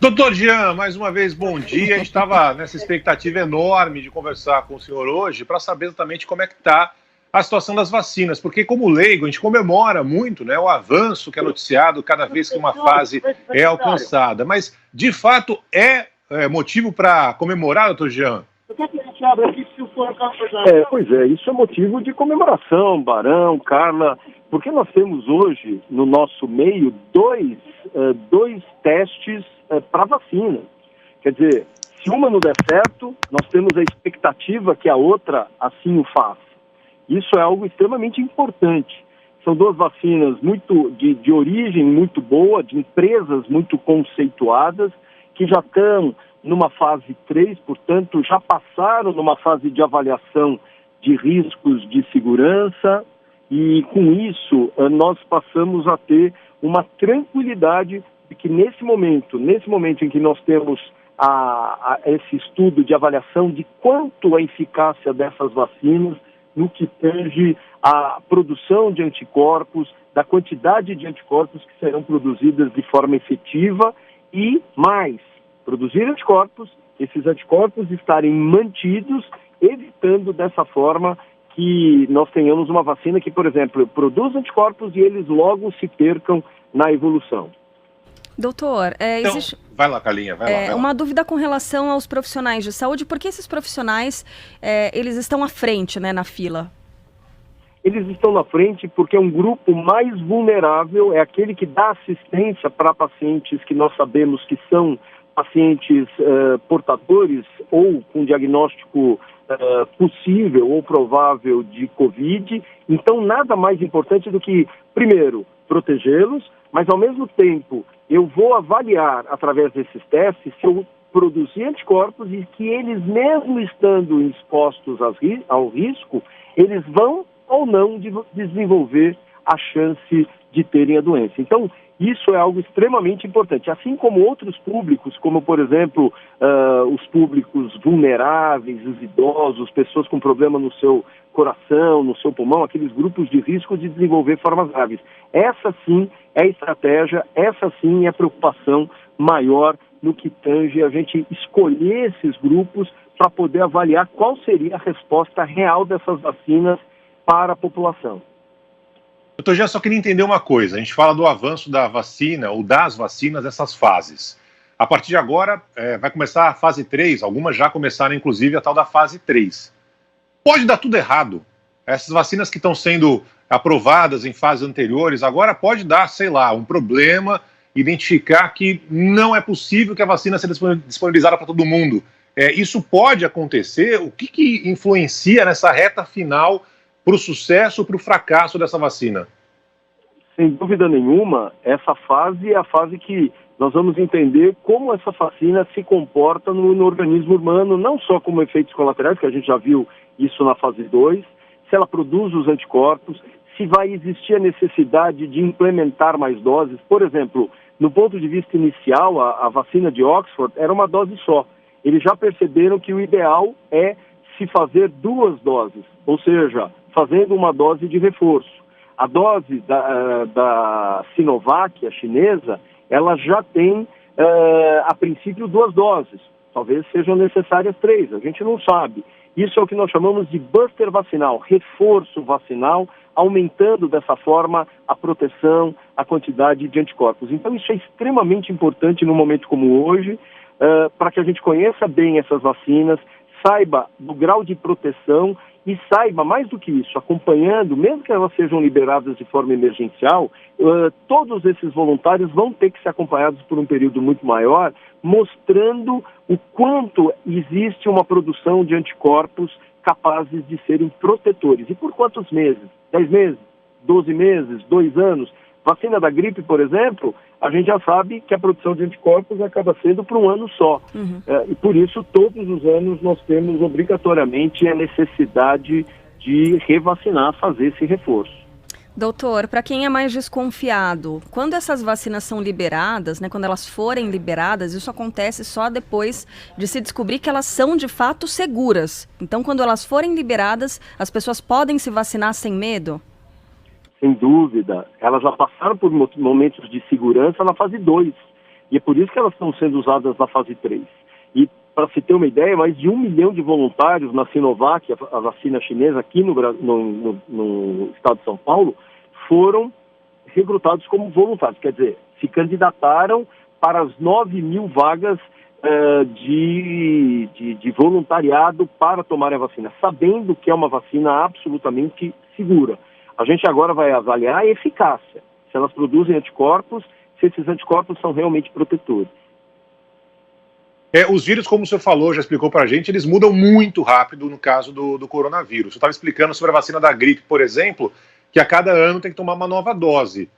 Doutor Jean, mais uma vez, bom dia. A gente estava nessa expectativa enorme de conversar com o senhor hoje para saber exatamente como é que está a situação das vacinas, porque como leigo a gente comemora muito, né, o avanço que é noticiado cada vez que uma fase é alcançada, mas de fato é motivo para comemorar, doutor Jean? Pois é, isso é motivo de comemoração, Barão, Carla, porque nós temos hoje no nosso meio dois testes para vacina. Quer dizer, se uma não der certo, nós temos a expectativa que a outra assim o faça. Isso é algo extremamente importante. São duas vacinas de origem muito boa, de empresas muito conceituadas, que já estão numa fase 3, portanto, já passaram numa fase de avaliação de riscos de segurança e, com isso, nós passamos a ter uma tranquilidade de que nesse momento em que nós temos esse estudo de avaliação de quanto a eficácia dessas vacinas no que tange a produção de anticorpos, da quantidade de anticorpos que serão produzidas de forma efetiva e mais, produzir anticorpos, esses anticorpos estarem mantidos, evitando dessa forma que nós tenhamos uma vacina que, por exemplo, produz anticorpos e eles logo se percam na evolução. Doutor, Então, existe vai lá, Carlinha, vai lá. uma dúvida com relação aos profissionais de saúde. Por que esses profissionais eles estão à frente, né, na fila? Eles estão na frente porque é um grupo mais vulnerável, é aquele que dá assistência para pacientes que nós sabemos que são pacientes portadores ou com diagnóstico possível ou provável de Covid. Então, nada mais importante do que, primeiro, protegê-los, mas, ao mesmo tempo, eu vou avaliar, através desses testes, se eu produzir anticorpos e que eles, mesmo estando expostos ao risco, eles vão ou não desenvolver a chance de terem a doença. Então, isso é algo extremamente importante. Assim como outros públicos, como, por exemplo, os públicos vulneráveis, os idosos, pessoas com problema no seu coração, no seu pulmão, aqueles grupos de risco de desenvolver formas graves. Essa sim é a estratégia, essa sim é a preocupação maior no que tange a gente escolher esses grupos para poder avaliar qual seria a resposta real dessas vacinas para a população. Doutor Jean, só queria entender uma coisa. A gente fala do avanço da vacina ou das vacinas, essas fases. A partir de agora, vai começar a fase 3, algumas já começaram, inclusive, a tal da fase 3. Pode dar tudo errado. Essas vacinas que estão sendo aprovadas em fases anteriores, agora pode dar, sei lá, um problema, identificar que não é possível que a vacina seja disponibilizada para todo mundo. Isso pode acontecer? O que influencia nessa reta final para o sucesso ou para o fracasso dessa vacina? Sem dúvida nenhuma, essa fase é a fase que nós vamos entender como essa vacina se comporta no organismo humano, não só como efeitos colaterais, que a gente já viu isso na fase 2, se ela produz os anticorpos, se vai existir a necessidade de implementar mais doses. Por exemplo, no ponto de vista inicial, a vacina de Oxford era uma dose só. Eles já perceberam que o ideal é se fazer 2 doses, ou seja, fazendo uma dose de reforço. A dose da Sinovac, a chinesa, ela já tem, a princípio, 2 doses. Talvez sejam necessárias 3, a gente não sabe. Isso é o que nós chamamos de booster vacinal, reforço vacinal, aumentando dessa forma a proteção, a quantidade de anticorpos. Então isso é extremamente importante num momento como hoje, para que a gente conheça bem essas vacinas, saiba do grau de proteção e saiba, mais do que isso, acompanhando, mesmo que elas sejam liberadas de forma emergencial, todos esses voluntários vão ter que ser acompanhados por um período muito maior, mostrando o quanto existe uma produção de anticorpos capazes de serem protetores. E por quantos meses? 10 meses? 12 meses? 2 anos? Vacina da gripe, por exemplo, a gente já sabe que a produção de anticorpos acaba sendo para um ano só. E por isso, todos os anos, nós temos obrigatoriamente a necessidade de revacinar, fazer esse reforço. Doutor, para quem é mais desconfiado, quando essas vacinas são liberadas, né, quando elas forem liberadas, isso acontece só depois de se descobrir que elas são de fato seguras. Então, quando elas forem liberadas, as pessoas podem se vacinar sem medo? Sem dúvida. Elas já passaram por momentos de segurança na fase 2. E é por isso que elas estão sendo usadas na fase 3. E, para se ter uma ideia, mais de 1 milhão de voluntários na Sinovac, a vacina chinesa, aqui no estado de São Paulo, foram recrutados como voluntários. Quer dizer, se candidataram para as 9 mil vagas de voluntariado para tomar a vacina, sabendo que é uma vacina absolutamente segura. A gente agora vai avaliar a eficácia, se elas produzem anticorpos, se esses anticorpos são realmente protetores. Os vírus, como o senhor falou, já explicou para a gente, eles mudam muito rápido no caso do coronavírus. Você estava explicando sobre a vacina da gripe, por exemplo, que a cada ano tem que tomar uma nova dose.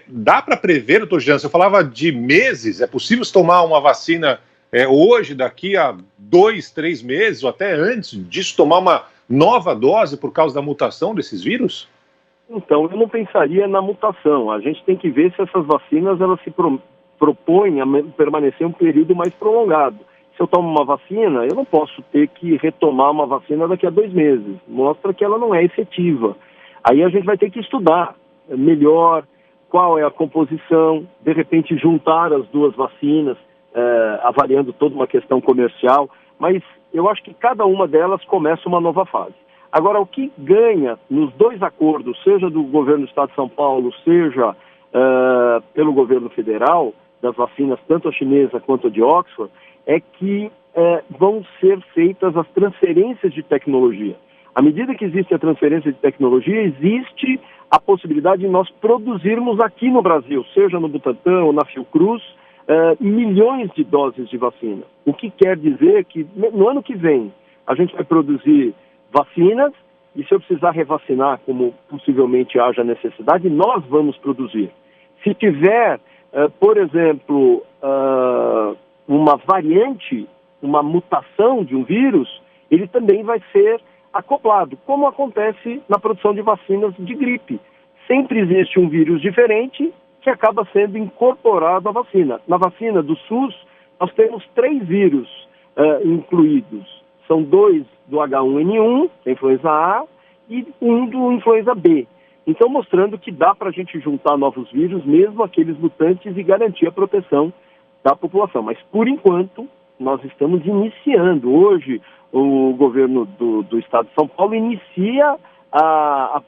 Dá para prever, doutor Jansen, eu falava de meses, é possível se tomar uma vacina hoje, daqui a 2, 3 meses, ou até antes disso, tomar uma nova dose por causa da mutação desses vírus? Então, eu não pensaria na mutação. A gente tem que ver se essas vacinas elas se propõem a permanecer um período mais prolongado. Se eu tomo uma vacina, eu não posso ter que retomar uma vacina daqui a 2 meses. Mostra que ela não é efetiva. Aí a gente vai ter que estudar melhor qual é a composição, de repente juntar as duas vacinas, avaliando toda uma questão comercial, mas eu acho que cada uma delas começa uma nova fase. Agora, o que ganha nos 2 acordos, seja do governo do Estado de São Paulo, seja pelo governo federal, das vacinas, tanto a chinesa quanto a de Oxford, é que vão ser feitas as transferências de tecnologia. À medida que existe a transferência de tecnologia, existe a possibilidade de nós produzirmos aqui no Brasil, seja no Butantan ou na Fiocruz, milhões de doses de vacina. O que quer dizer que no ano que vem a gente vai produzir vacinas e se eu precisar revacinar, como possivelmente haja necessidade, nós vamos produzir. Se tiver, por exemplo, uma variante, uma mutação de um vírus, ele também vai ser acoplado, como acontece na produção de vacinas de gripe. Sempre existe um vírus diferente que acaba sendo incorporado à vacina. Na vacina do SUS, nós temos 3 vírus incluídos. São 2 do H1N1, da influenza A, e 1 do influenza B. Então, mostrando que dá para a gente juntar novos vírus, mesmo aqueles mutantes, e garantir a proteção da população. Mas, por enquanto, nós estamos iniciando. Hoje, o governo do Estado de São Paulo inicia o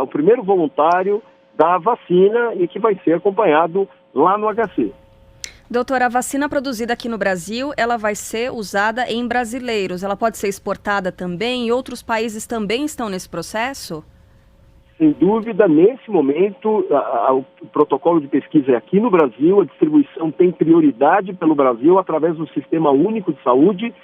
primeiro voluntário da vacina e que vai ser acompanhado lá no HC. Doutora, a vacina produzida aqui no Brasil, ela vai ser usada em brasileiros. Ela pode ser exportada também? E outros países também estão nesse processo? Sem dúvida, nesse momento, o protocolo de pesquisa é aqui no Brasil, a distribuição tem prioridade pelo Brasil através do Sistema Único de Saúde,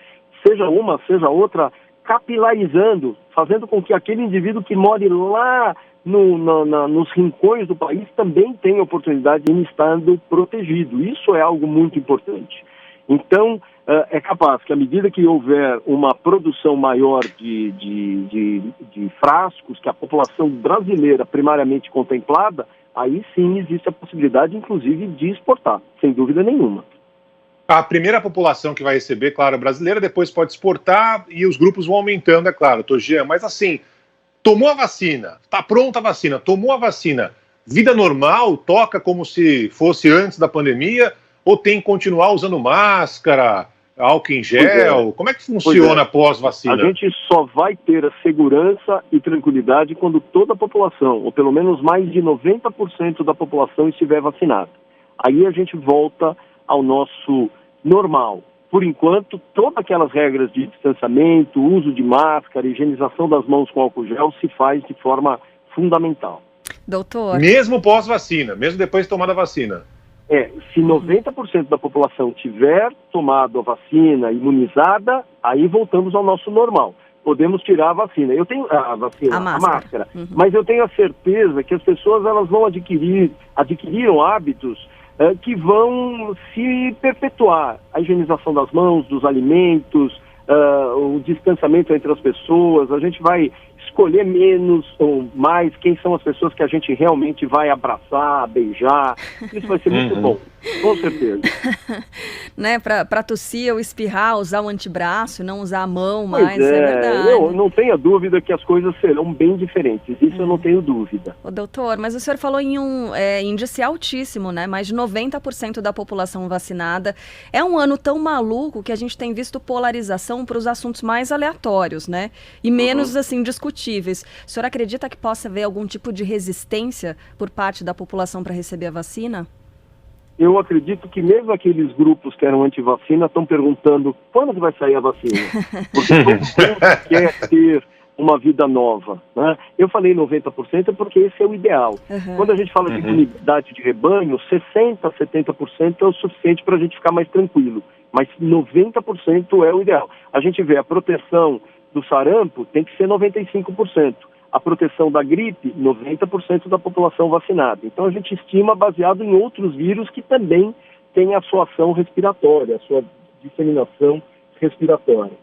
seja uma, seja outra, capilarizando, fazendo com que aquele indivíduo que more lá nos rincões do país também tenha oportunidade de estando protegido. Isso é algo muito importante. Então, é capaz que à medida que houver uma produção maior de frascos, que a população brasileira primariamente contemplada, aí sim existe a possibilidade, inclusive, de exportar, sem dúvida nenhuma. A primeira população que vai receber, claro, brasileira, depois pode exportar e os grupos vão aumentando, é claro, Togian, mas assim, tomou a vacina, está pronta a vacina, tomou a vacina, vida normal, toca como se fosse antes da pandemia, ou tem que continuar usando máscara, álcool em gel? Como é que funciona pós-vacina? A gente só vai ter a segurança e tranquilidade quando toda a população, ou pelo menos mais de 90% da população estiver vacinada. Aí a gente volta ao nosso normal. Por enquanto, todas aquelas regras de distanciamento, uso de máscara, higienização das mãos com álcool gel se faz de forma fundamental. Doutor? Mesmo pós-vacina, mesmo depois de tomar a vacina? Se 90% da população tiver tomado a vacina, imunizada, aí voltamos ao nosso normal. Podemos tirar a vacina. Eu tenho a máscara. Mas eu tenho a certeza que as pessoas elas vão adquiriram hábitos que vão se perpetuar. A higienização das mãos, dos alimentos, o distanciamento entre as pessoas. A gente vai escolher menos ou mais quem são as pessoas que a gente realmente vai abraçar, beijar. Isso vai ser muito bom, com certeza. Né, para tossir ou espirrar, usar o antebraço, não usar a mão mais, é verdade. Não tenha dúvida que as coisas serão bem diferentes, isso eu não tenho dúvida. Ô, doutor, mas o senhor falou em um índice altíssimo, né? Mais de 90% da população vacinada. É um ano tão maluco que a gente tem visto polarização para os assuntos mais aleatórios, né? E menos, assim, discutíveis. O senhor acredita que possa haver algum tipo de resistência por parte da população para receber a vacina? Eu acredito que mesmo aqueles grupos que eram anti-vacina estão perguntando quando que vai sair a vacina. Porque todo mundo quer ter uma vida nova, né? Eu falei 90% porque esse é o ideal. Quando a gente fala de imunidade de rebanho, 60%, 70% é o suficiente para a gente ficar mais tranquilo. Mas 90% é o ideal. A gente vê a proteção do sarampo tem que ser 95%. A proteção da gripe, 90% da população vacinada. Então a gente estima baseado em outros vírus que também têm a sua ação respiratória, a sua disseminação respiratória.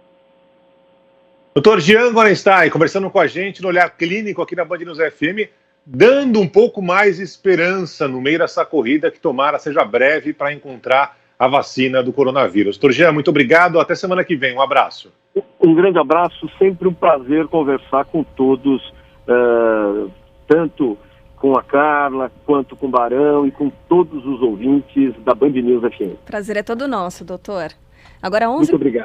Doutor Jean Gorenstein, conversando com a gente no Olhar Clínico aqui na Band News FM, dando um pouco mais de esperança no meio dessa corrida que tomara seja breve para encontrar a vacina do coronavírus. Doutor Jean, muito obrigado, até semana que vem, um abraço. Um grande abraço, sempre um prazer conversar com todos, tanto com a Carla, quanto com o Barão e com todos os ouvintes da Band News FM. Prazer é todo nosso, doutor. Agora 11... Muito obrigado.